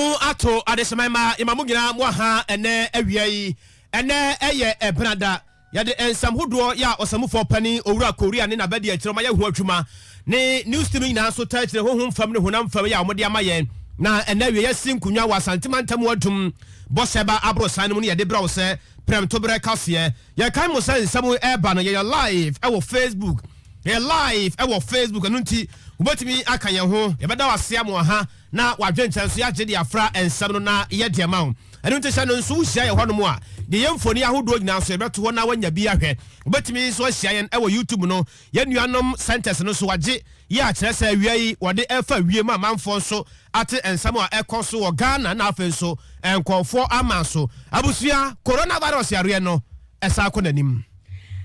Emu ato adesemema imamugina mwaha ene ewiai ene eye ebrada yade ensam hodo ya osamufo pani owura Korea ne nabadi akiroma ya hu adwuma ne news team nyina so tachire honhom fam ne honam fam ya omode amaye na ene wie yasin kunwa wa santimantam wadum boseba abrosan mu ne yade brawo se prem to bre kase ya kan mo san samu eba no ye live e wo Facebook ye live e wo Facebook anunti ubotimi akanye ho ye beda wasea mo ha na wadwenche so ya gede afra ensam no na ye de ma ho anunti sha no nso hia ye hono mo a de yemfoni ahodo nyina so ye beto ho na wanya bi ahwe ubotimi so hia ye e wo YouTube no ye nuanom centers no so wage ye a kire sa wiai wode efa wie ma manfo so ate ensam a ekoso wo Ghana na afen so enkofo amanso abusua coronavirus yare no esa akonanim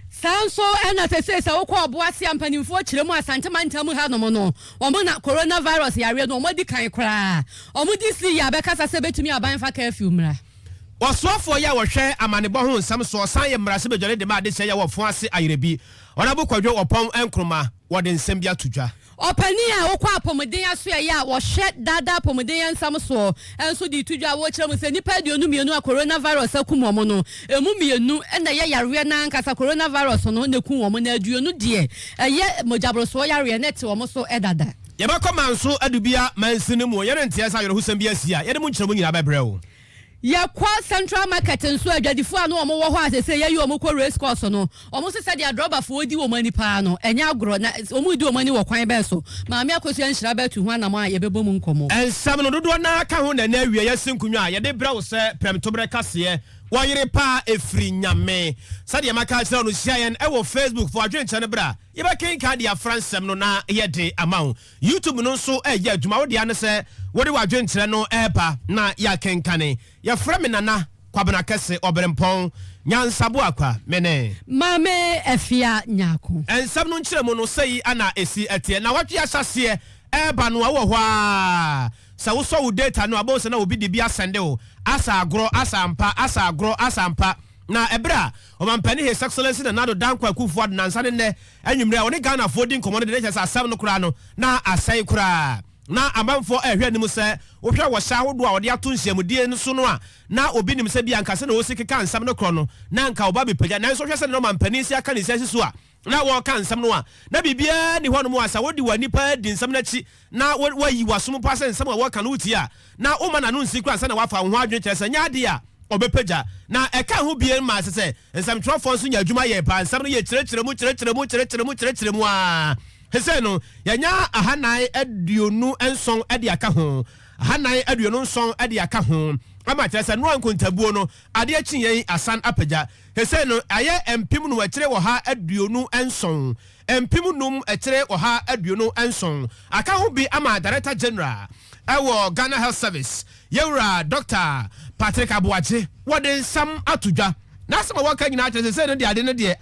Sanso ena tese se wokọ Obuasi ampanimfo kiremu asantemantam ha no mo no omo na coronavirus yare no omo di kan kra omo di si ya be kasa se betumi abanfa ka afiumra Osofo ya wohwe amanebo ho nsam so san ye mrase bejore de ma de se ya wofo ase ayerebi ona bo kwadwo opom enkroma wode nsem bia tudwa opani a wokọ apomden aso ya wo hwe dada apomden nsam so enso di tudwa wo kiremu se nipa de onu mienu a coronavirus akumomo no emu mienu na ye yare na nkasa coronavirus no na kumomo na aduonu de ye mojabroso yare na te omo so edada ye ba komanso adubia mansini mu ye rente sa yoro husam bia sia ye de mu kiremu nyina bebreo ya kwa Central Market nso adwadifo anu omo wo ho asese ye omo ko race course no omo se dia droba fo odi wo mani pa no enya agro na omo di wo mani wo kwan be so maami akosu enhira be tu ho anam a ye bebo mu nkomo ensam no dodo na aka ho na na awie ye sinkunwa ye de brawo se prem to bre kase Oyerepa efri nyame sade maka kira no hia yen e wo Facebook for adwenche ne bra ye ba kenka dia fransem no na ye de amawo YouTube no so e ye adwuma wo dia ne se wo de adwenche no eba na ya kenkane ye frame nana kwabena kase oberempon nyansabo akwa mene mame efia nyako ensam no nkiremu no sei ana esi etie na watwe asase eba no wo hwa sa wo so wo data no abo se na obi de bi asende o asa agro asampa na ebra o mampani his excellence na nado dankwa kufu ad nansa ne anwumre oni Ghana fo din komo de chesa asam no kura no na asai kura na amanfo ehwe anim se wo hwe wo sha hodo a wode ato nhyiamudie nso no a na obi nim se bia nkase na wo sikeka ansam no kro no na nka oba bepaja na nso hwe se no mampani si aka ne si so a na wo kan nsam no a na bibia ni hono mu asa wodi wani pa di nsam na chi na wayi wasom pa se nsam a wo kan wuti a na o ma na no nsi kura nsa na wafa ho adwen kyerese nya ade a obepaja na eka ho bie ma se nsam trofo nso nya adwuma ye pa nsam no ye kyerkyeremu a hese no yanya ahanan aduonu enson ade aka ho ahanan aduonu nson ade aka ho ama kyerese no ankontabuo no ade achi yen asan apaja hese no aye empim no akire wo ha aduonu enson empim num akire wo ha aduonu enson aka ho bi ama director general ewo Ghana Health Service yewra Dr. Patrick Abuaje wode nsam atudwa na asema waka nyina kyerese se no de ade no de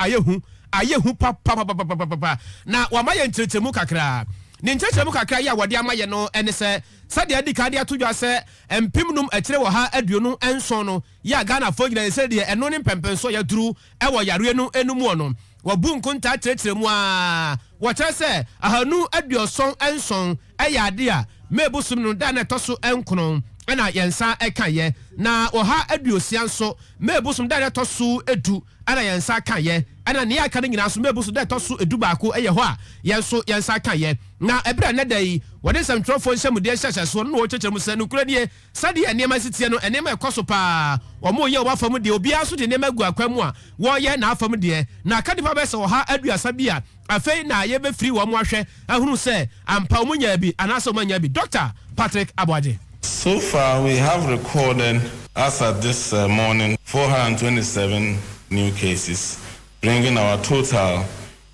ayehu papa na wamaye ntiretemu kakra ni ntiretemu kakra ya wode amaye no ene se sade adi ka de atodwa se empimnum akire wo ha aduonu enson no ya Ghana fo nyina se de eno ne pempenso ya duru ewo yare no enumu ono wabu nkonta tiretiremu a wo kire se ahanu aduoson enson eya ade a mebusum no da na toso enkono ena yensa ekaye na oha aduosia nso mebusum da na toso edu ana yensa kaye ana ne aka ne nyina so mebusu da toso edu baako eye ho a yenso yensa kaye na ebra ne dai wode sam trofo nhyɛmude hyɛhyɛ so no wo kyekye mu sɛ no kura die sade enema sitie no enema ekoso pa omo ye obafam de obi aso de enema gu akwamu a wo ye na afam de na akadipa bɛ sɛ oha aduasa bi a afei na ye be free wo mo ahwɛ ahunu sɛ ampa omo nya bi anaso omo nya bi Dr. Patrick Abuaje. So far we have recorded as at this morning 427 new cases, bringing our total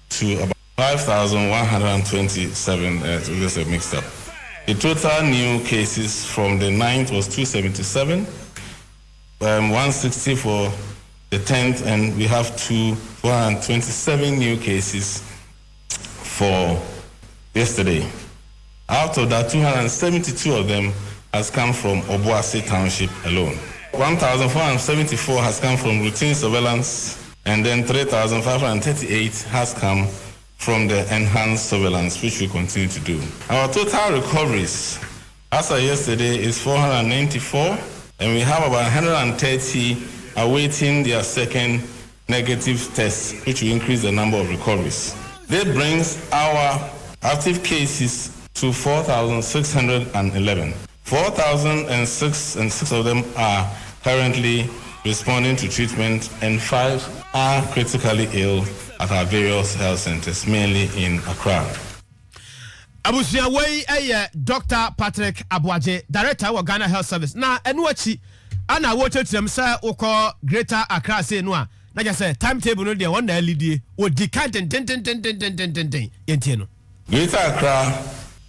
to about 5,127. Just a mixed up. The total new cases from the 9th was 277, 160 for the 10th, and we have 427 new cases for yesterday. Out of that, 272 of them has come from Obuasi Township alone. 1,474 has come from routine surveillance, and then 3,538 has come from the enhanced surveillance, which we continue to do. Our total recoveries As of yesterday, is 494, and we have about 130 awaiting their second negative test, which will increase the number of recoveries. This brings our active cases to 4,611. 4,006 of them are currently responding to treatment, and 5 are critically ill at our various health centers, mainly in Accra. Abusia Way, Dr. Patrick Abuaje, Director of Ghana Health Service. Na enuachi ana water them say oko Greater Accra say no. Na just say timetable no dey one na lead o decant yentieno. Greater Accra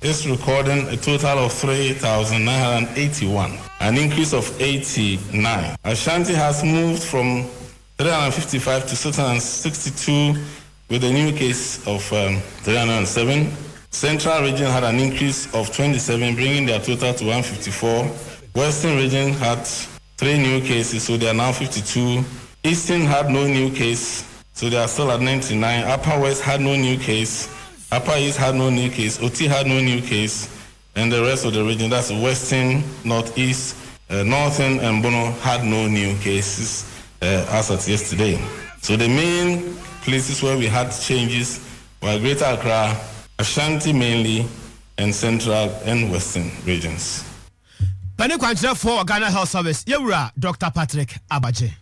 is recording a total of 3,981, an increase of 89. Ashanti has moved from 355 to 662 with a new case of 307. Central region had an increase of 27, bringing their total to 154. Western region had 3 new cases, so they are now 52. Eastern had no new case, so they are still at 99. Upper West had no new case. Upper East had no new case. OT had no new case. And the rest of the region, that's Western, Northeast, Northern, and Bono, had no new cases as of yesterday. So the main places where we had changes were Greater Accra, Ashanti mainly, and Central and Western regions. Pani kwankyerɛ for Ghana Health Service, yewura Dr. Patrick Abaje.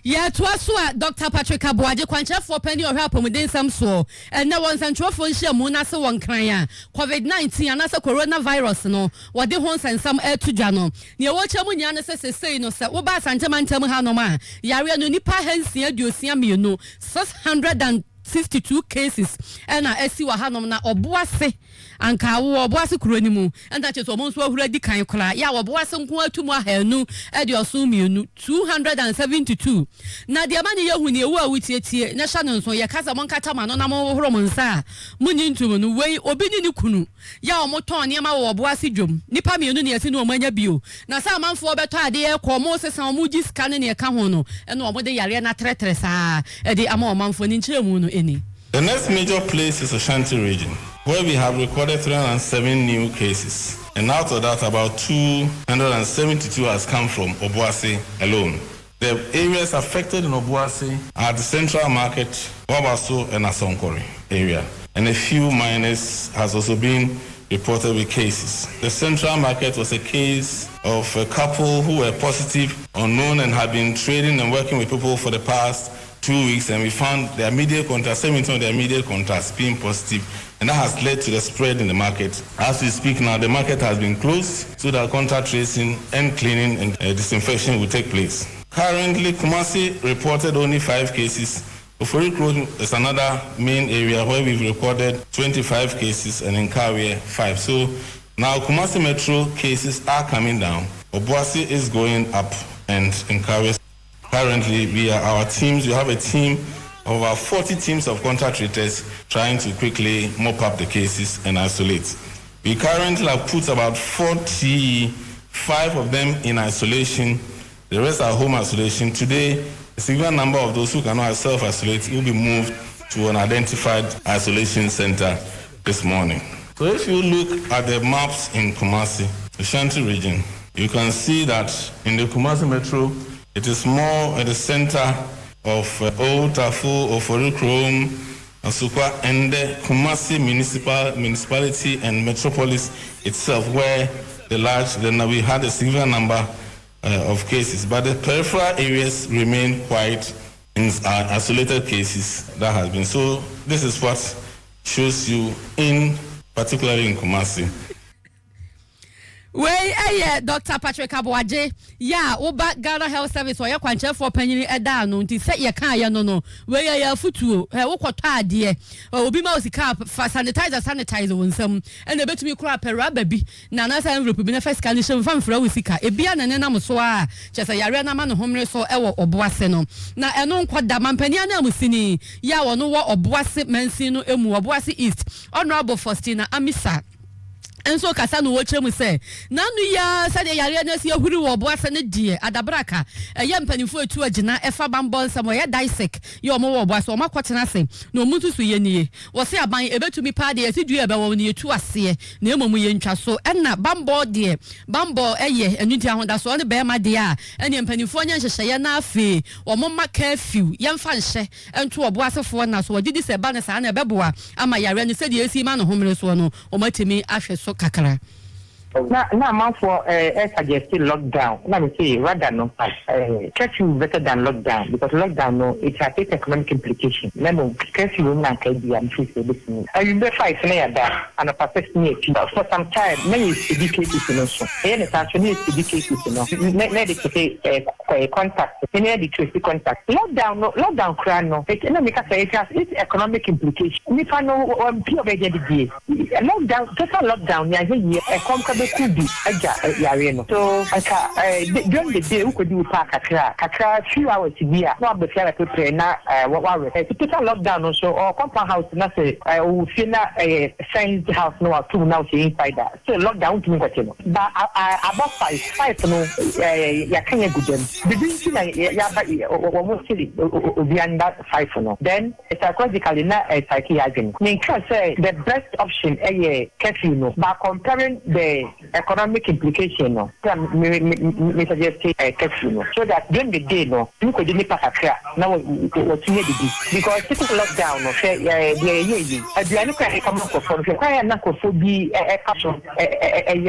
Yeah, to us, Dr. Patrick Abuaje, Quancha for penny or help within some so, and no one's and trophy Munasa one crya, COVID-19 and as a coronavirus, no, what the horns and some air to Jano. Near what Chamuniana says, say, no, sir, Oba Santaman Tamahanoma, Yaria Nipa Hens near Dusiam, you know, 662 cases, and I see what Hanoma Obuasi. And Kawo Obuasi Kuronimu, and that is almost already kind of ya Obuasi to Mahenu, at your Sumu 272. Now the money you were with it, National, so your Casa Moncatama, no more Romansa, Munin to way Obini Kunu, Ya Moton, Yama Obuasi Jum, Nipami Uniasino Mania Bio. Now some month for better dear, Comoses and Mujis Canon Kahono, and over the Yariana Tretresa, at the Amor Manfon in Chemuno any. The next major place is Ashanti region, where we have recorded 307 new cases. And out of that, about 272 has come from Obuasi alone. The areas affected in Obuasi are the Central Market, Wabaso, and Asonkori area. And a few minors has also been reported with cases. The Central Market was a case of a couple who were positive, unknown, and had been trading and working with people for the past 2 weeks, and we found their immediate contact, 17 of their immediate contacts being positive, and that has led to the spread in the market. As we speak now, the market has been closed so that contact tracing and cleaning and disinfection will take place. Currently, Kumasi reported only 5 cases. Ofurik Road is another main area where we've recorded 25 cases, and in Kawe 5. So now Kumasi Metro cases are coming down. Obuasi is going up, and in Kawe currently, we have a team of about 40 teams of contact treaters trying to quickly mop up the cases and isolate. We currently have put about 45 of them in isolation. The rest are home isolation. Today, a significant number of those who cannot self-isolate will be moved to an identified isolation center this morning. So if you look at the maps in Kumasi, the Ashanti region, you can see that in the Kumasi Metro, it is more at the center of Old Tafu, Oforikrom, Asukwa, and the Kumasi municipality and metropolis itself, where we had a significant number of cases. But the peripheral areas remain quite in isolated cases that has been. So this is what shows you particularly in Kumasi. Dr. Patrick Abuaje, Oba Ghana Health Service, or your quantum for penny a down, to set your car, no, where your foot to her walk dear, or be mousy cap for sanitizer on some, and a bit me crap a baby. Nana and Rupin first condition from Frosika, a bian and Namuswa, just a Yarana man homeless or Obuaseno. Now, I know what the Mampaniana Musini, no what Obuasi Mansino, Obuasi East, Honorable Faustina Amisa. enso kasa no wo kyeremu se na no ya sade yare na se ahuri wo Obuasi ne die adabraka eye mpanifo etu agina efa bambon sam ye dissect ye omo wo Obuasi omo kwotena se na omuntu so ye nie wo se aban ebetumi pa de esi dua ebe wo ne etu ase na emomu ye ntwa so enna bambo de bambo eye enudi ahoda so ne be ma de a ene mpanifo nya hyehyeye na afi omo ma curfew ye mfa nhye ento Obuasi fo na so wogidi se ba ne sa na ebeboa ama yare ne se de esi ma no homre so no omatimi ahwe so kakra. Now, man for suggested lockdown. Let me say rather no, curfew better than lockdown because lockdown no, it has economic implication. Remember, curfew na kaibi am free listening. I remember 5 that and a persistent for some time. Many cases no so. Any actually cases no. Need to say contact. Any to contact. Lockdown crown no. It no make say it has its economic implication. If I know people be the lockdown, total lockdown. Yeah, here could be yare no so during the day we could do park kakra few hours here no be fair to na what total lockdown so or compound house na say we feel na science house no or two now inside that so lockdown to me what no but about 5 no ya can good them the thing ya ba almost silly beyond that 5 no then psychologically na psychiatry me can say the best option curfew no but comparing the economic implication no me suggest curfew no so that during the day no you could need pakakra now what you need to do because typical lockdown no say aduane kwa come for kwa na ko fo bi caption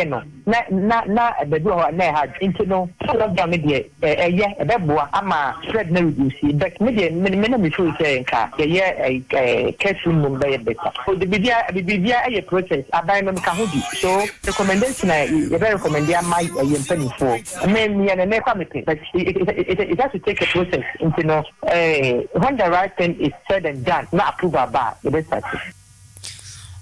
no na be do na ha into no lockdown me dey beboa ama spread na reduce but me dey me feel say nka curfew no be better so the bibia process abai me ka hodi so recommendation you better recommend my penny for. I mean, me and but it has to take a process into when the right thing is said and done, not approved by the best.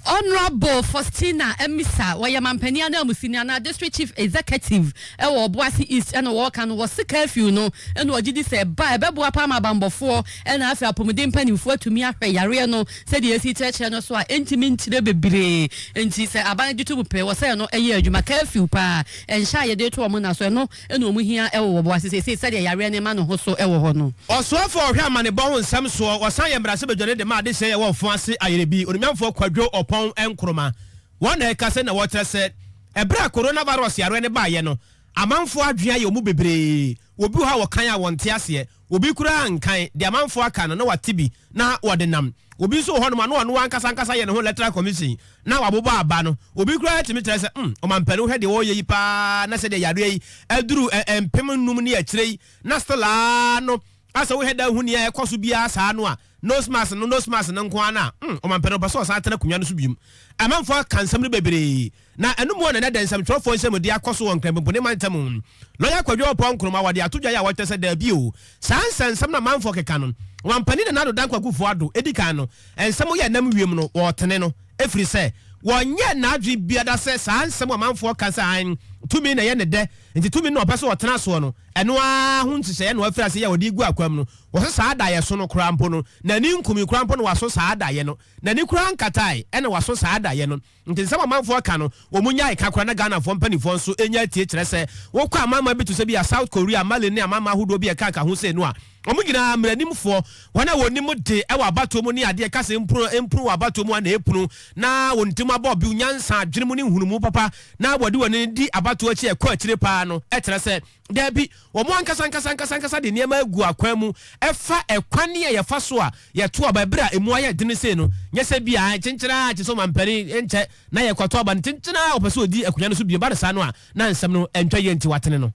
Honorable Faustina Emisa, where Mampania Musiana, District Chief Executive, Obuasi East and walk and was sick curfew, no, and what did he say? By Bebua Pama Bambo 4 and after Pomodin Penny 4 to me after Yariano said yes, he church and also intimate to the baby. And she said, I you to pay was no a year, you my curfew pa and shy a day to a month so no, and we hear Obuasi said Yarian man who so no. Or so for him and a bone some so was I am Brazil, the man they say, well, fancy I be or for quadro or pon enkroma one kase na water said ebra coronavirus yare ne ba ye no amanfo adwea ye omu bebre obi ha wokan a wonte ase obi kura nkan de amanfo aka no na watibi na wode nam obi so hono ma no no ankasa ye ne ho electoral commission na wabobo aba no obi kura timi tere se o mampani hwe de wo ye pa na se de yare yi aduru empem num ne akire na stela no asa wo heda hu ne ekoso bia sa no a nose mask no nko ana o mampani obaso sa atena kunwa no so bium amanfo kansam no bebre na enu mo na dansam trofo nsem de akoso won kran bone mantam lawyer kwadwo opon kroma wade atodwa ya wotese da bi o sansam na manfo keka no wampani na do dankwa gufo ado edikan no ensam ye nam wiem no wotene no efri se wonye na adwe biada se sansam manfo kansa an tumi na ye ne de nti tumi no opeso wotena so no eno a hu ntise ye no afira se ye wode igu akwam no wo se saada ye so no krampo no na ni nkumi krampo no waso saada ye no na ni kran katai ene waso saada ye no nti nsama manfo aka no wo munya ikakora na Ghana fo mpanifo nso enya tie kire se wo kwa amama bi to se bi ya South Korea Mali ne amama hodo bi e kaka hu se no a omu gina mranimfo wana wonimu de e wa bato mu ni ade kase empru wa bato mu na epunu na wontimu abobi unyansa adwene ni hunumu papa na wode woni di abato achi e kwa akire pa no e kire se da bi wo mo ankasa de niema agu akwan mu efa ekwane ye fa so a ye to aba bra emu aye dene se no nyese bia chenchera che so mampani enche na ye kwato aba chenchera opeso odi akunya no so bia ba sa no a na nsem no entwa ye nti watene no.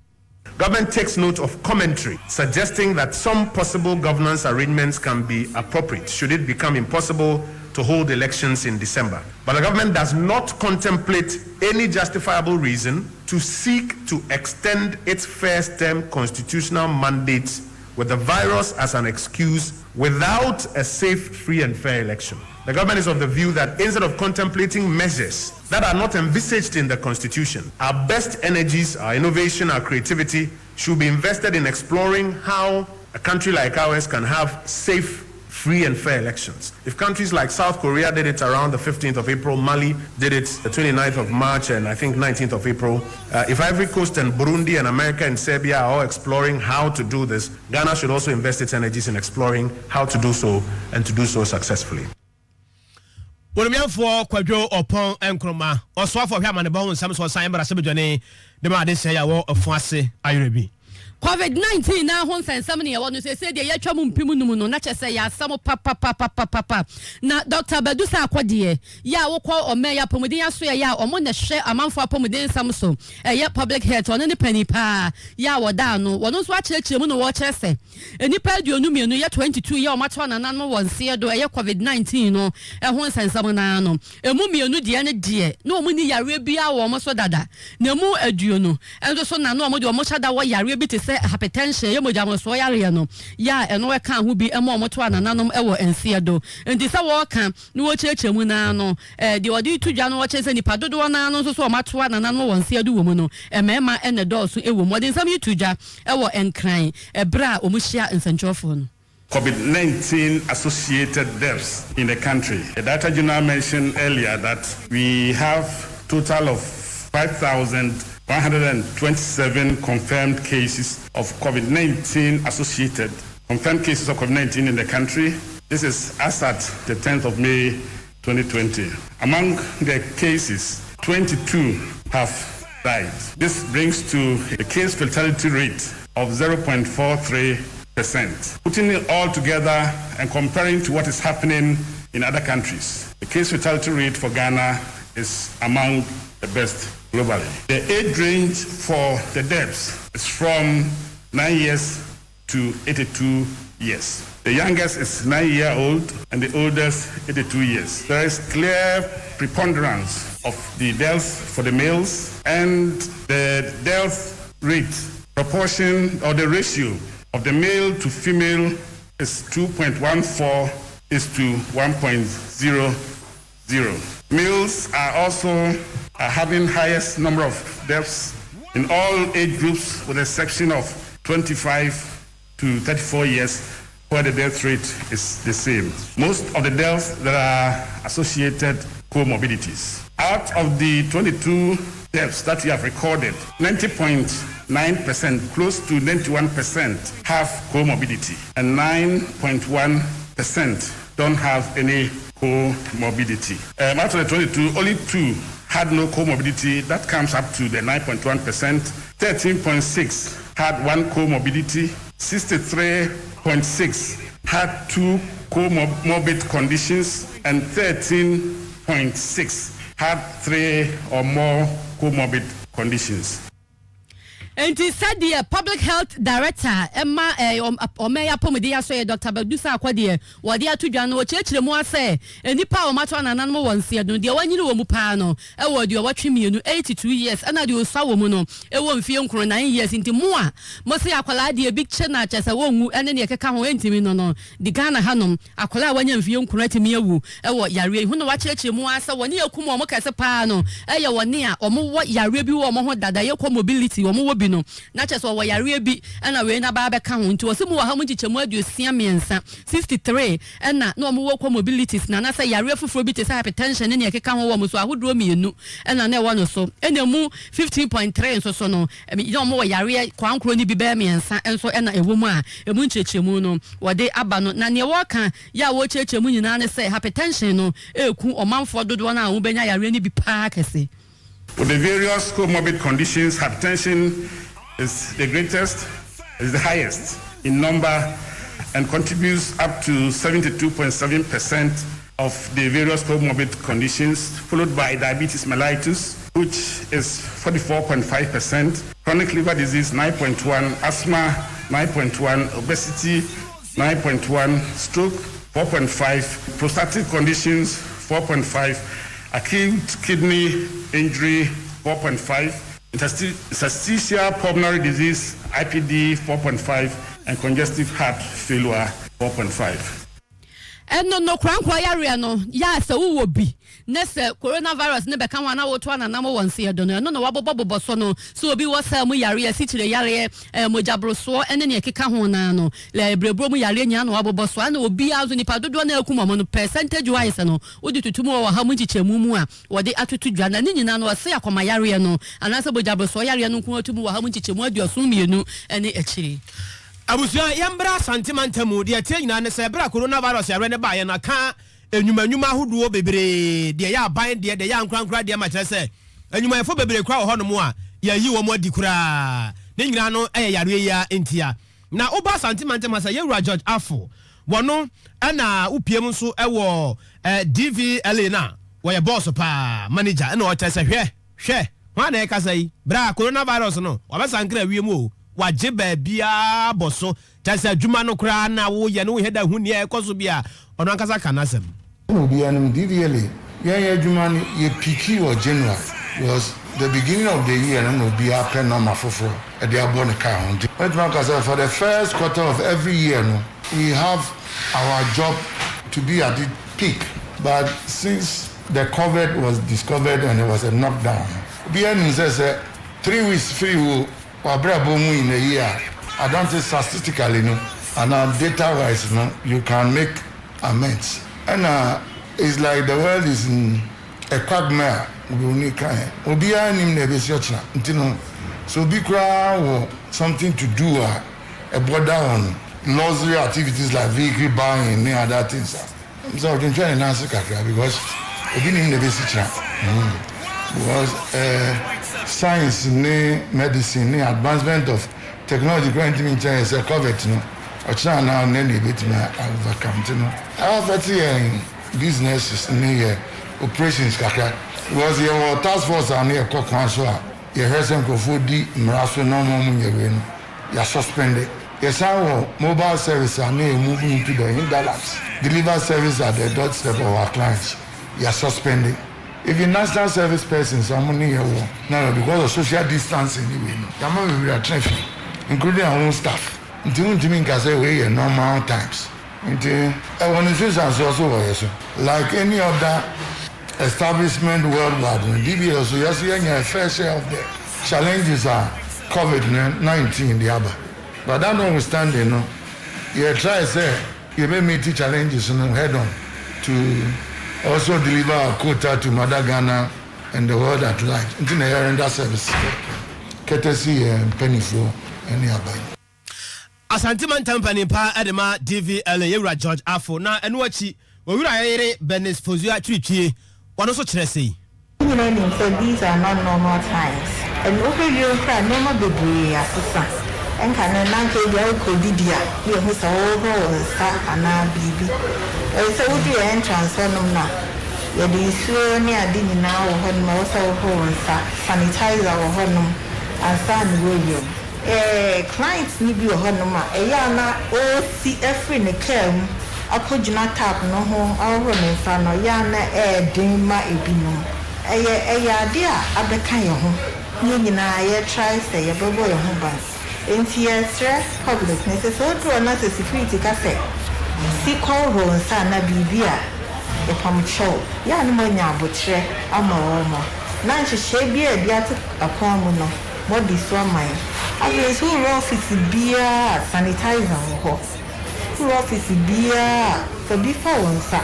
Government takes note of commentary suggesting that some possible governance arrangements can be appropriate should it become impossible to hold elections in December. But the government does not contemplate any justifiable reason to seek to extend its first-term constitutional mandate with the virus as an excuse without a safe, free and fair election. The government is of the view that instead of contemplating measures that are not envisaged in the Constitution, our best energies, our innovation, our creativity should be invested in exploring how a country like ours can have safe, free and fair elections. If countries like South Korea did it around the 15th of April, Mali did it the 29th of March and I think 19th of April, if Ivory Coast and Burundi and America and Serbia are all exploring how to do this, Ghana should also invest its energies in exploring how to do so and to do so successfully. For Quadro upon Enkroma, or Swap for him and the bones, some sort of Simon Asabijane, the man they say I will of Fasi, Iribi. COVID-19 na ho nsensam ne yɛwɔ no sɛ deɛ yɛatwa mu mpimu no mu no na kyɛ sɛ yɛasam papa na Dr. Badusa akɔdeɛ yɛ a wokɔ ɔmɛ yɛ apɔmuden aso yɛ a ɔmo na hwɛ amanfo apɔmuden nsam so ɛyɛ public health ɔno ne pani paa yɛ a wɔda no wɔno nso akyerɛkyerɛ mu no wɔkyerɛ sɛ nipa aduonu mmienu yɛ 22 yɛ ɔmo ato ananan no wɔ nseɛ do ɛyɛ COVID-19 no ɛho nsensam na no emu mmienu deɛ ne deɛ na ɔmo ni yare bi a wɔn so dada na emu aduonu ɛnso so na no ɔmo de ɔmo hyada wɔ yare bi te hypertension ye mojamo so yare no ya eno we kan ho bi emo omoto anananom ewo ensie do enti se wo kan no wo cheche mu na no de odi tudwa no wo chese nipa dodo na no so so omato anananom wo ensie do wo mu no emema ene dɔɔso ewo mu odi nsam yitudwa ewo enkran ebra omuhia nsanchofo no COVID-19 associated deaths in the country. The Director General mentioned earlier that we have total of 5,127 confirmed cases of COVID-19 associated confirmed cases of COVID-19 in the country. This is as at the 10th of May 2020. Among the cases, 22 have died. This brings to a case fatality rate of 0.43%. Putting it all together and comparing to what is happening in other countries, the case fatality rate for Ghana is among the best globally. The age range for the deaths is from 9 years to 82 years. The youngest is 9-year-old and the oldest 82 years. There is clear preponderance of the deaths for the males, and the death rate proportion or the ratio of the male to female is 2.14 is to 1.00. Males are also having highest number of deaths in all age groups with the exception of 25 to 34 years, where the death rate is the same. Most of the deaths that are associated comorbidities. Out of the 22 deaths that we have recorded, 90.9%, close to 91% have comorbidity, and 9.1% don't have any comorbidity. Out of the 22, only 2 had no comorbidity. That comes up to the 9.1%. 13.6 had one comorbidity. 63.6 had 2 comorbid conditions, and 13.6 had 3 or more comorbid conditions. And he said the public health director Emma Omeya Pomedia say Dr. Badusa Akwadie wadia tudwa no chechire mu ase enipa o mato nanan mo wonse do de wanyini wo mu pa no e wo de watwe mienu 82 years ana de osa wo mu no e wo mfie nkro 9 years nti mu a mo se akwala de big chena chese wo ngu ene ne keka ho entimi no di Ghana hanom akwala wanya mfie nkro atimi awu e wo yare hu no wa chechire mu ase woni akum o mo kese pa no e ye woni a o mo wo yare bi wo mo ho dada ye comorbidity wo mo wo bi no na cheso wo yare bi na we na ba be ka ho nti wo se mu wa ha mu gichemu aduosia miensa 63 na no mo wo comorbidities na say yare fufuro bi te say hypertension ne ekeka ho wo mo so ahodro mienu na na wo no so na mu 15.3 so no no mo wo yare kwankro ni bi be miensa enso na ewo mu a emu nchechemu no wo de aba no na ne wo ka ya wo chechemu nyina ne say hypertension no eku omanfo dodo na wo benya yare ni bi pa kese. With the various comorbid conditions, hypertension is the greatest, is the highest in number, and contributes up to 72.7% of the various comorbid conditions, followed by diabetes mellitus, which is 44.5%, chronic liver disease 9.1%, asthma 9.1%, obesity 9.1%, stroke 4.5%, prostatic conditions 4.5%, acute kidney injury 4.5%, interstitial pulmonary disease IPD 4.5%, and congestive heart failure 4.5%. eno no krankwa yare no ya se wo bi na se coronavirus ne beka wana wo to ananam won se do no no wabobobo so no so obi wo sa mu yare si kire yare mojabroso ene ne keka ho na no le brebro mu yare nya no wabobo so ana obi azu nipa dodo na akuma mo no percentage wise no odi tutumu wo ha mu chichemu mu a wo de atutu dwa na nyina no se akoma yare no anase mojabroso yare no ku atumu wo ha mu chichemu aduoso mienu ene echiri abusia yambra santimantamu de tie nyina ne se bra coronavirus yare ne ba ye na ka enyuma hoduo bebre de ya ban de ya nkrankra de ma kire se enyuma yefo bebre kra ho no mu a ya yi wo mo adi kura ne nyina no yare ya entia na oba santimantamu sa yewura George Afo wono ana upiem nso ewo DVLA na wo ye boss pa manager na o tese hwe ho na e kasa yi bra coronavirus no wabasankra wiem o waje baabia boso tase adwuma no kra na wo ye no heda hu ne ekoso bia ono ankasa kanasem no bia no DVLA ya adwuma no ye piki or January was the beginning of the year no bia pen no mafofo e dey abon ka ho but for the first quarter of every year no we have our job to be at the peak, but since the COVID was discovered and there was a knockdown bia no says 3 weeks free will in a year. I don't say statistically, no, and data wise, no, you can make amends. And it's like the world is in a quagmire. We be in the so be crowd something to do a border on luxury activities like vehicle buying and other things. So I'm trying to answer because we been in the basic because science, medicine, advancement of technology going to mean China is a COVID, no. Or China now nearly bit overcome, no. Our 30 year businesses near operations kaka was your task force and near cock council. Your person go for the maraso no more you suspended. Yes, our mobile service are near moving into the hinterlands. Deliver service at the doorstep of our clients. You are suspended. If you're national service persons, I'm only here. No, because of social distancing, we are traffic, including our own staff. Until to me, can say we normal times. Until organizations also like any other establishment worldwide. DBA also, you see a fair share of the challenges are COVID-19 the other. But that notwithstanding, you try to say you may meet the challenges head on to also deliver a quota to Mother Ghana and the world at large. Into the air and that service. Courtesy and penny flow and nearby. Asantiman Tampani pa Edema DVLA Yura George Afo na enwachi Owura Yere Benes Fozua Trichi one also say. These are not normal times. And over your crowd normal baby assistance. And can a nanke Covidia, you who saw over and baby. So would you entrance on them now? You sure near dinner now, when most of home sanitize our home and stand William. Clients need you honoma, a yana, see every necam. I could not tap no home, our running fan or yana, dima ebino. A dear, at the kind of home. You I try say a boy home by. In stress, publicness, so to another security cafe. See call roll sana bibia e pamcho ya no manya botre ama na nhye bia bia te akon mu no body so man abi so office bia sanitizer ho office bia so before onsa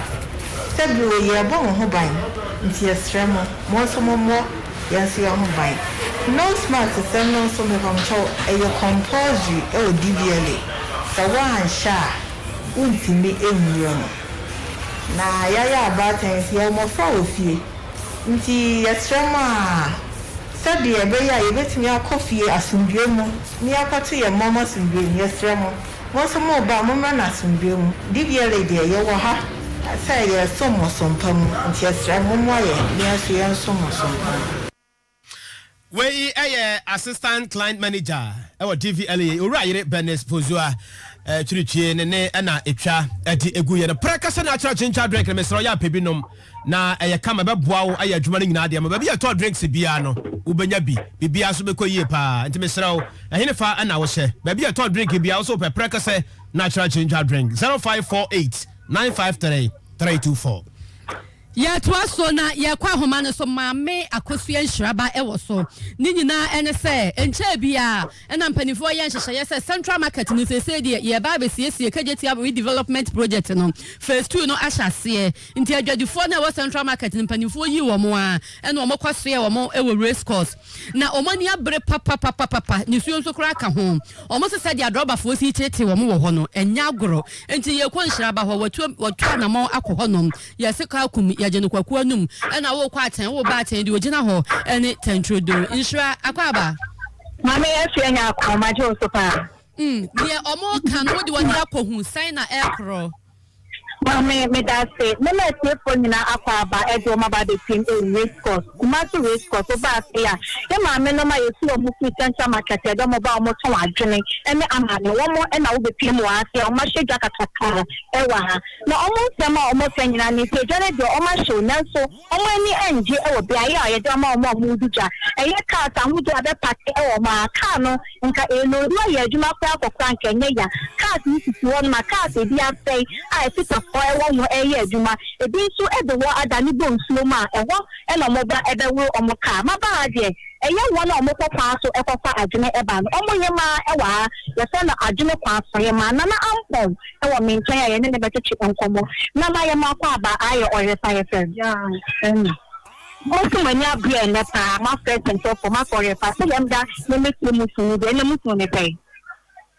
sabi we ye bon ho ban nti estremo mo so mo yes you ho ban no smart system no so me pamcho e yo compose e DVLA so one sha untimi enwuo na yaya abatens ye mo fa ofie nti yestrema sabi ebe ya yebetimi akofie asundue mu ni akoto ye mama asundue yestrema mo so mo ba mo na asundue mu DVLA de ye wo ha say ye somo sompam nti yestrema mo ye ni aso ye somo sompam we assistant client manager our DVLA Owura Benes Fozua chirichie ne na etwa edi egu ye no prekasa na chira chincha drink me sro ya pebinom na kama beboa wo aye adwuma nyina de ma ba bia to drinks bia no ubenya bibia so bekoyie pa ntime sra wo ehene fa na wo hye ba bia to drink bia wo so prekasa na chira chincha drink 0548 953 324. Ya twaso na ya kwa homa no so maame akosua nhraba ewo so ni nyina ene se enche bia ena mpanifo ya nhyehyeye se central market ni sese de ye ba be siesie kageti abo development project no phase 2 no ahyase nti adwadifo na wo central market ni mpanifo yi wo mo a ena wo mokwaso ye wo mo ewo race course na omani abre papa ni suo nso kra ka ho omo se de adroba fo si chete wo mo wo ho no enya agoro nti ye kwa nhraba ho watu na mo akọ no ye se ka kum ya jenu kwaku anum na wo kwa aten wo ba aten di ogina ho ene tentrodo insura akwaba mama ya fi anya akoma je osopa ye omo kan wo di woni akohu sign na ekro mama me da say me na tie for nyina akwaba edo ma ba de team race course kuma to race course o ba say ya e mama no ma yesu o mu fi central market edo mo ba o mo ton adwene ene amane wo mo na wo be team wa say o ma shega kakaka e wa ha na o mo sema o mo nyina ni te jare do o ma show na so o mo ni enje e wo be aye aye do ma o mo mu duja e ye ka ta hu do abe party e wo ma ka no nka e no ru ya adwuma kwa akokwa nka nye ya ka ti sisi won ma ka te bi afei a fit ewo mo eye adwuma ebi nso ebe wo adani bo nsuo ma ewo e na mo ba ebe wo omo ka ma ba ade eye wo na omo kofa so ekofa adwene eba no omo ye ma ewa ye se na adwene kwa so ye ma na ampon ewo menchen ya ye ne be tete nkomo na ma ye ma kwa ba aye Oyerepa FM ya Most many are being that my friends and so for my Oyerepa so them da me make mu sunu de ne mu sunu ne pay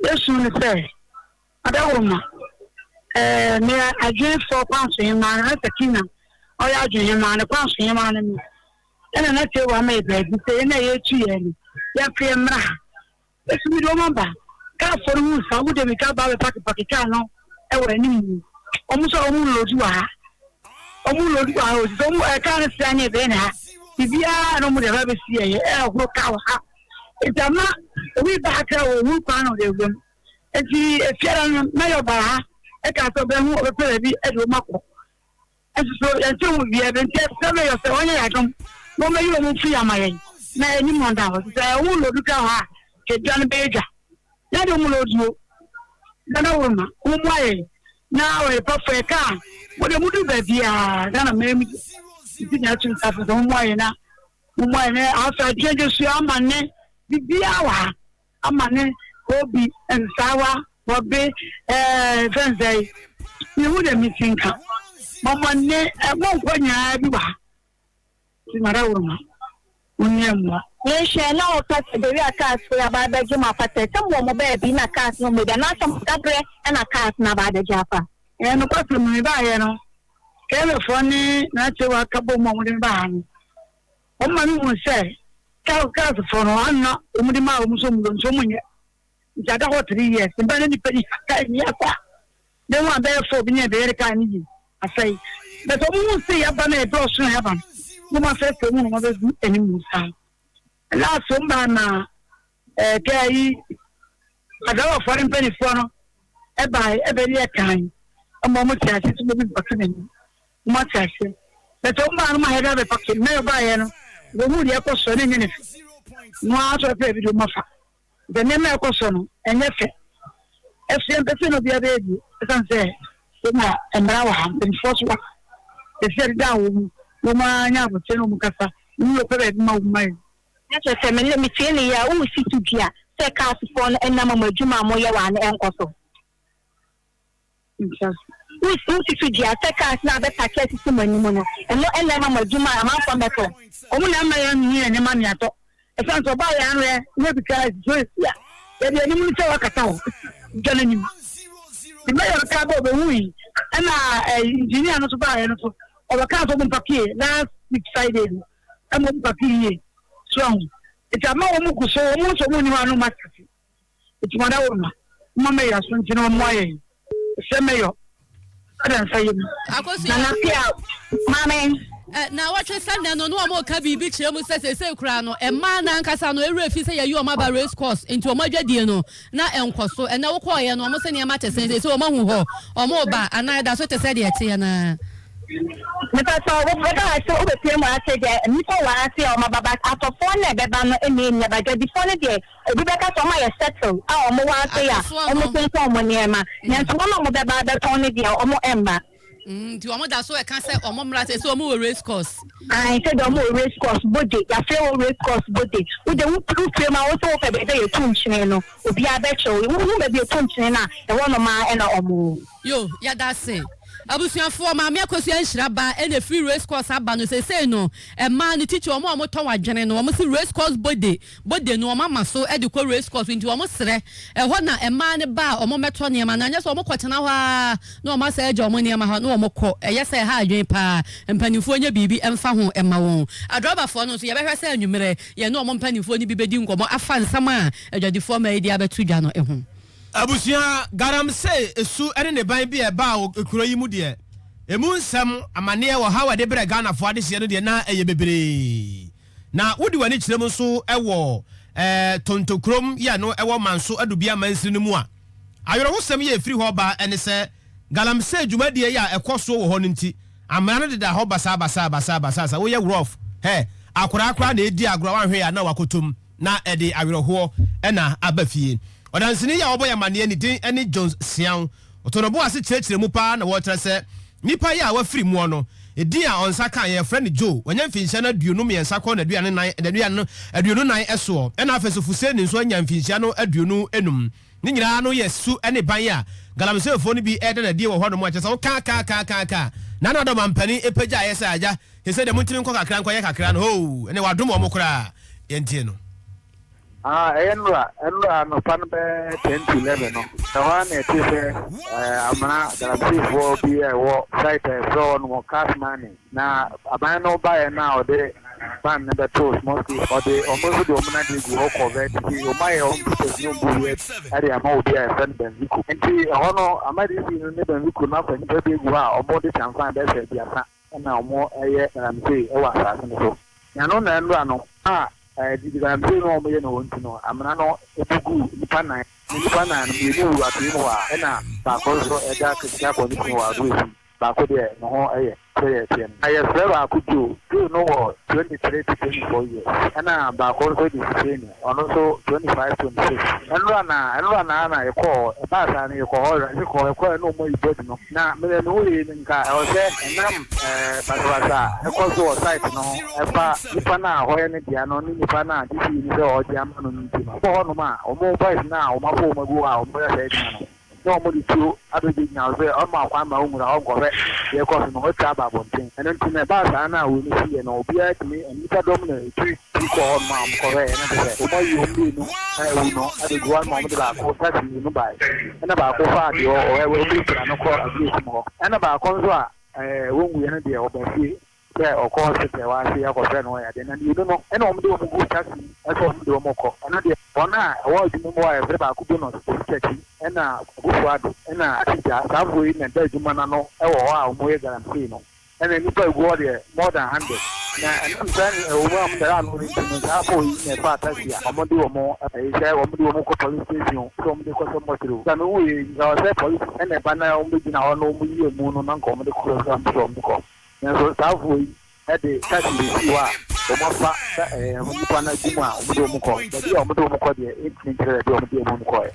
yes you say ada woman me agye for pounds in my Sakina or ya agye man the pounds in man me and na say wa me be say na ye tu ye ni ya pre mra esu mi do mamba ka for hu sa wo de me ka ba pack ka no e wa ni mu omu so omu lodu wa o so mu e ka na sia ni be na bibia no mu de ba be sie ye e ho ka wa ha itama we ba ka wo hu pa no de gum enti e fiara no na yo ba ha e ka so be hu o be bi e do mako so enti mu bi e be enti se be yo se onye ya dum mo me yo mu fi amaye na eni mo nda ho se hu lodu ka ha ke jan be ja na do mu lodu na wo ma wo mu aye na we pa fe ka mo de mu du ba bia na me mi ti na tun ta so mo aye na afa jeje su amane bibia wa amane obi ensawa bobe fenzai ni hu de mitinka mama ne mo nkonya bi wa ti mara wo ma unyemwa ye she na o ta de wi aka so ya ba ba juma pate tam mo be bi na ka no me da na sam kabre na ka na ba da jafa no kwaso mi ba ye no kele foni na che wa ka bo mo de ba ni o ma mi mo se ka so no anna o mu de ma o mu so mu nye jada ho 3 years ba ni pe ka ni akwa de mo be fo bi ne be ka ni asai but o mu se ya ba na e bro so ya ba mo ma fe se mo be eni mu sa la so mba na kai adawa foreign penny for no e ba e be ri kan mo mo ti ase so bi bakse ni mo ti ase but o mba no ma heda be pakse me ba ye no wo mu ri e ko so ni ni no a so pe bi do ma fa de ne me ko so no enye fe efien pe no bia be di san se na emra wa den force wa e se da wo ma nya bo se no mu kasa ni lo pe be ma wo mai na se se me le mi tie ni ya wo si tu bia se ka so fo no enna ma madwuma mo ye wa na enkoso wo si tu bia se ka na be ta ke si mani mo no enno enna ma madwuma ma fa meto o mu na ma ya ni enye ma ni ato e san so ba ya no e no bi ka so ya e de ni mu se wa kata o jana ni the mayor ka bo be hui na engineer no so ba ya no so o ba ka so mo papier last week Friday e mo papier strong it's a ma o mu ku so o mu so mo ni wa no market it's ma da wo ma me ya so ntino mo aye se me yo adan say na pia mama na watwe sanda no no mo ka bibi kire mu sese kura no e ma na nkasa no ere fi se ye yo ma ba race course into o ma dwadie no na enkoso na wo ko ye no mo se ne ma tese se o ma hu ho o mo ba ana da so tese de ete na Because whether I saw the film I said that Nico I say on my baba after phone beba no never get the phone there. Rebecca so my settle. Oh mo wa say ya. Omo so mo niema. Na so no mo beba be phone there omo emba. Ti omo da so e kan say omo mra say so omo race course. I said omo race course body. Ya feel race course body. We dey proof film I also for be dey tunchine no. Obi abecho. We be tunchine na e wono ma e na omo. Yo, ya da say. Abusuafo ma me akosua nhira ba e na free race course aba no say no e ma ni teacher omo ton wadwene no omo si race course body no omo maso e de ko race course nti omo sere e ho na e ma ne ba omo meto ne ma na nya so omo kwotena ho na omo sa eje omo ne ma ha na omo ko e yesa ha adwen pa mpanifo nya bibi emfa ho e ma won adrobafo no so ye behwe sa anwumere ye na omo mpanifo ni bibedi nkomo afa nsam a adwadifo ma e di abetu dwa no e ho abusia garam say esu ene ne ban bi e ba ekuro yi mu de emu nsem amane wo ha wade bre Ghana fo ade se no de na eye bebre na wodi wani kirem so ewo tontokrom ya no ewo manso adubia mansiri no mu a ayoro wo sem ye free ho ba ene se garam say dwumadie ya ekoso wo ho no nti amana de da ho basa wo ye rough akura na edi agro wan hwe ya na wakotom na ede ayoro ho na abafie odansini ya obo ya mane ni din ene Jones Sian otonobo ase kirekire mu pa na wo tere se nipa ya wa free mu no edi a onsa kan ye friend Joe wanya mfinhia na aduonu miensa ko na aduane nan aduonu nan eso ena afesofu se ni nso anya mfinhia no aduonu enum ni nyina no yesu ene ban ya galamsefo ni bi ede na die wo ho no mo achesa wo ka na na do mampani epeja yesa aja he de mutiri nko kakra nko ye kakra no ho ene wadom o mokra yentie no enra no pan be 10 to 11 no. The one it is amana galamsefo bi e wo site so no cash money. Na amana no buy now de ban number 2 mostly or the almost the omana de go cover the o my own people no go yet area ma obi e send benziku enti hono amadi si no ne benziku na fa ni be go a omo de chanfan be se biasa na omo eye galamse e wa sa so ya no na enra no the galamse no omo ye no wonti no amana no ebugu nipa na no me wa ti no wa na ba ko so e da ka ko ni wa do ba ko de no ho eye I have never could do no 23 to 24 years. And back also this also 25 26. And run a call a pass and you call no more no. Now, me no in car or say, but also site no. If I now, where any piano, if I now, this is all German for no or more boys now, my home go out, no more to other big now. Say, oh, my home, I'll go back. Of course, no trouble. And then to my boss, I now will see an opiate me and Mr. Dominant, 3 call mom, correct, and I you know, I did one moment about touching you by. And about Kofadi or I will be no call a bit more. And about Consola, when we ended the Obuasi. Yeah, of course, I see a friend where I didn't, you don't know, and I'm doing good taxi, I saw the Omoko, and I did one night, I was in more every back could not sketchy, and good and I think that way and there's Manano, oh, more than Pino. And then you go there more than 100. And I'm saying, well, there are no instruments, in a part of the Amodu more, I say, Omudu police station from the Cosomotu. Then we are police and a banner in our no moon on uncommon from the court. So Southway at the catching the Siwa, the Mofa, Mupana Juma, Mudomoko, the Omudomoko, the 18th Mudomoko.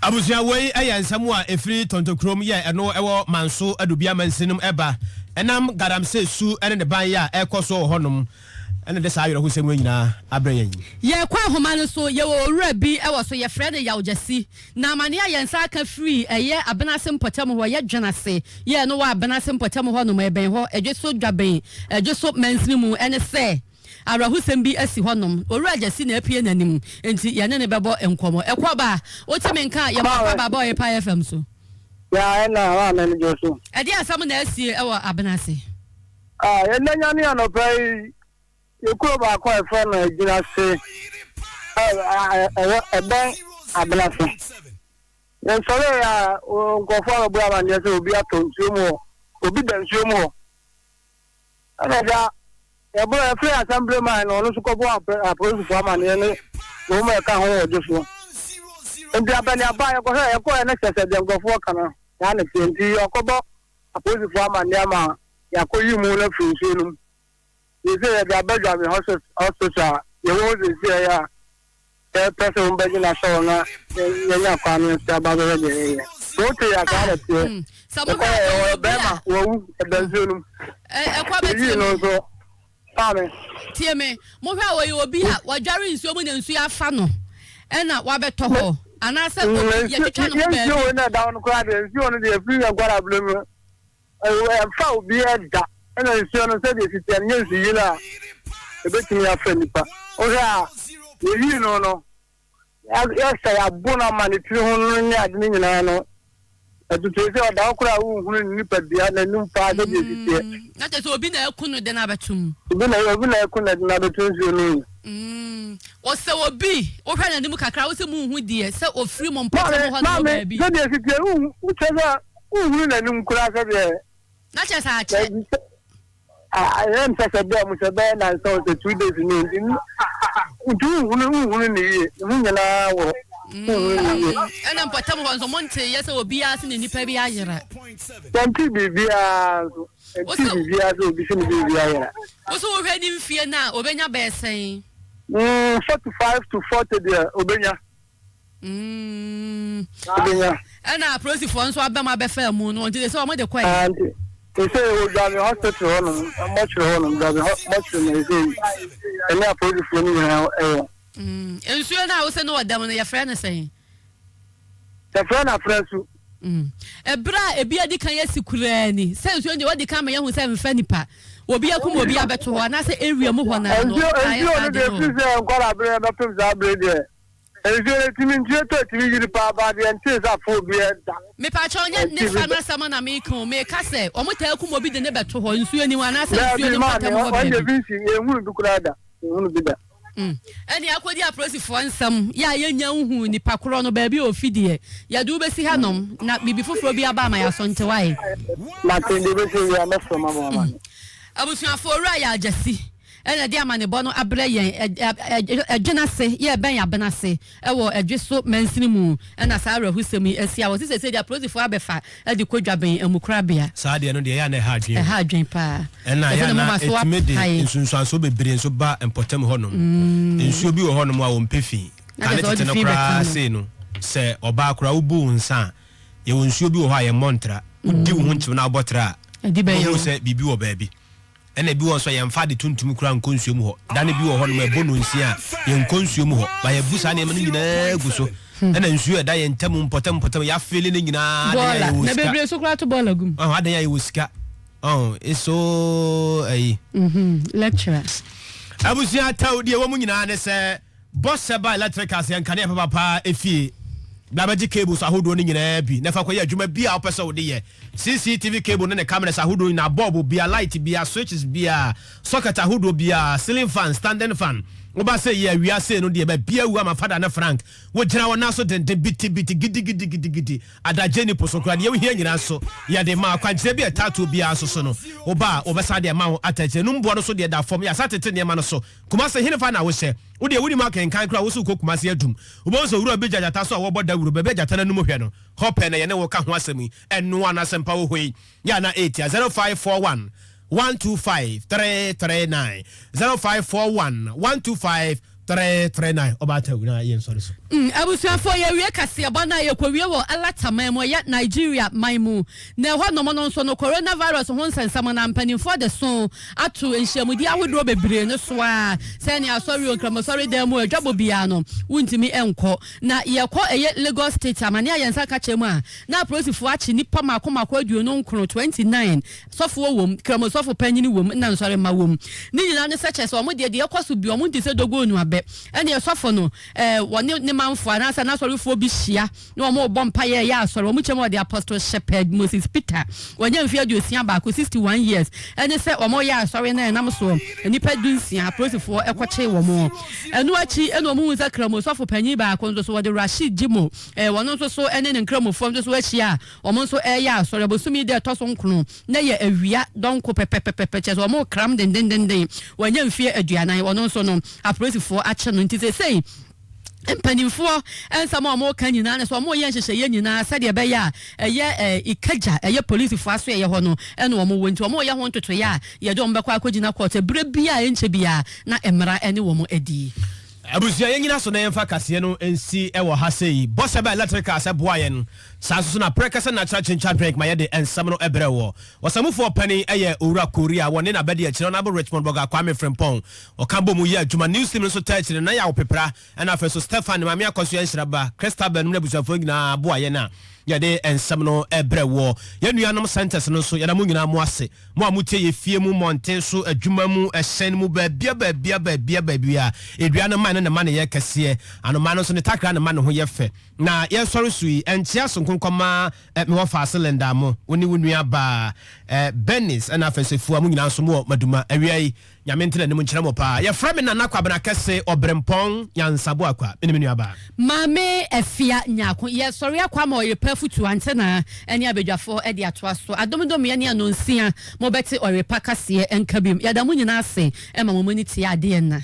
Abusia way ayan samwa efri tontokrom ye eno ewo manso adubia mansinum eba enam garamse su ene ne ban ya ekoso honom ene de sa yoro husem nyina abrayan ye kwa homa no so ye wo wura bi ewo so ye frede ya ojasi na mane ayan sa ka free eye abenase mpotam ho ye dwenase ye no wa abenase mpotam ho no meben ho edweso dwaben edweso mansinum ene se arahusem bi asi honom owura jasi na apie nanim enti ye ne bebo enkomo ekwoba otime nka ye baba Oyerepa FM so ya na wa na joso edi asam na asi ewo abenase ye nanya ne anopai yekuro ba ko efe na ejina se ebe abenase ye sore ya nkofo obu amande se obi atonsuo mu obi dansuo mu ana ebo free assemblyman no so ko bo approve for man ne no me ka ho ojufu ndi abani aba ya ko he ko na sese dem go for kana ya na penti okobo approve for man ne ma yakoyi mu na funsunum you say the abega hospital you want to say ya person be na so na ya kwanu sta ba be de so te ya ka na tie Samu be ma wo bensunum kwa be no so ame tie me mo hwa wo yi obi a wadware nsuo mu na nsuo afa no na wa beto ho ana se ye twetwa no be nsuo na down kwa de nsuo no de free agwara blemu fa obi eda na nsuo no se de sitian nye nsuo na ebetimi afa nipa o ha ye no ya say abuna mani tiri ho ni ade ni nyina no edutu se oda okura hu nipa bia na numfa de sitian na te so obi na ekunu de na betum obi na ekunu de na betum nsuo no o se obi o hwa na nim kakra o se mu hu die se ofiri mo mpata mo ho na ba bi so de sitian u cheza hu na nim kura se de na che sa che I am such a bear, Mr. Ben, and so the 2 days in and I'm put on some monte, yes, or be asking any pebby ayera. Don't be via What's already in fear now, Obenya Bear saying 45 to 40, dear Obenya. And I proceed for one so I bet my bear moon until they saw me the question. They say we'll drive the hospital on much on drive much in the and I put it for me now. And sure now, I know what them and your friend is saying. The friend of friends. A bra, a beer, the can yes, Kurani. Says when you want to come young with 7 Fenipa. Will be a Kumo be a better one. I say area more one. And you got a brand of there. And you mean you to Papa and tears are full beer. Me Pachonia, never someone I make home, make us say, or tell Kumo be the neighbor to hold anyone else. And ya could ya process for some ya young who ni Pacrono baby or fidie. Ya do be see Hanom, not be before be about my son to why. Nothing, you are not from a woman. I was not for Raya Jessie. And a dear man, Bono Abrayan, a genase, yeah, Ben Abanase, a just so mensimu, and as Sarah who sent me as I was said, I process for Abefa, at the Quadrabin and Mukrabia. Sadia no de a hard drink pa. And I am made in Sunsan so be brilliant so bad and potem honum. In should be a honum on Piffy. And it's say no, say or Bakra Ubu and San. You will should be a higher mantra. Do want to now butter. And the baby said, be your baby. And a bew so I am faddy to crown consume ho. Danny bew on my bonusia, young consume ho, by a busan and guso. And then sure die and temum potem ya feeling in a never so glad to bolagum. Oh, how I was scat. Oh, it's so a lecturer. I was here told the woman in Anna boss by electric as and can never papa if ye. Blabaji cables are holding in a be. Never quite you may be our person dear. CCTV cable and the cameras are holding a bob, be a light, be a switches, be a socket, a hood, be a ceiling fan, standing fan. Oba say yeah, we are saying no dear, but be a woman, father and a frank. What now now so then bitty giddy. At that Jenny Posocran, you hear you so. Yeah, the mark can be a tattoo be a sono. Oba, over the amount at a genum bono so dear that for me. I started 10 years so. Kumasa Hinafan, I will say. Udi Woody Mark and Kankra also cook Masiatum. Who also wrote a big Jataso or what that would be better than Numupiano. Hop and I know can was me and no one as power way. Yana 80 0541 125 339 0541 125 339 about sorry. I was for your Rekasi Abana Yokorio, Alatama, yet Nigeria, Maimu. Now, what no one so no coronavirus once and someone I'm penning for the song. At two and Shamudia would rob a brain, no swa. Sanya sorry, sorry, demo, double piano. Wouldn't me enco. Now, you call a yet Lagos State, Amania and Sakachema. Now, process watching Nipama Coma you know, 29. Software womb, Kramosof penny woman, no sorry, my womb. Neither such as one, dear cost would be a monte said go no a bet. And your sophono, one man for an answer, not sorry for Bishia, no more bompire, yes, or much more the apostle shepherd Moses Peter. When you feel you see about 61 years, and they said, or more, yeah, sorry, and I'm so, and you pay Dunsia, process for a quache or more. And what she and no moon is a crumble for penny back on the Rashid Jimo, one also so and then crumble from this west ya, or monso air, yeah, sorry, but to me their toss on crew. Nay, a ria, don't co pepper, or more crammed than then when you fear a Diana, or no so no, a process for action, and say. mpanimfoɔ ensama mo kan nyina na so mo yɛ nhyehyɛ nyina sɛ de bɛyɛ a ɛyɛ ikaja ɛyɛ police fo aso ɛyɛ hɔ no ɛna wɔn wonti wɔn yɛ ho ntoto yɛ a yɛ de wɔn bɛkɔ akɔgyina court bere bia ɛnkyɛ bia na mmara ɛne wɔn adi abusia yɛnyina so na yɛmfa kaseɛ no nsi ɛwɔ ha sɛ yi bɔsɛ ba electrical sɛ boa yɛn saa so na prekasa natural chincha drink ma yɛde ensam no ɛbrɛ wɔ wɔsamufoɔ pani ɛyɛ owura korea wɔne na bɛde akyerɛ na abo Richmond Burger Kwame Frimpong ɔka bɔ mu yɛ adwuma news team no so taa akyerɛ na yɛ awopepra ɛna afɛ so Stefan Mame akɔso yɛn hyiraba Christabel no abusuafoɔ nyinaa boa yɛn a yɛde ensam no ɛbrɛ wɔ yɛn nuanom centers no so yɛda mu nyinaa mo ase mo a motie yɛ fie mu mɔnten so adwuma mu ɛhyɛn mu baabia edua no man ne ma ne yɛ kɛseɛ anoma no so ne takra ne ma ne ho yɛ fɛ na yɛsɔre so yi ɛnkyea so nkonkɔma me wɔ fa cylinder mo woni wonua ba Benis ɛna afɛsɛfua mu nyinaa so mo maduma awia yi nyame ntena ne mu nkyerɛ mo paa yɛfrɛ me nana kwabena kɛse Obrempong yansabo akwa me nua ba Mame Efia Nyako yɛsɔre akwa ma Oyerepa futu antena ɛne abadwafo ɛde atoa so adomdom yɛ ne anonsia mo bɛte Oyerepa Kase3 ɛnka bim yɛda mu nyinaa ase ɛma mo mani tie ade na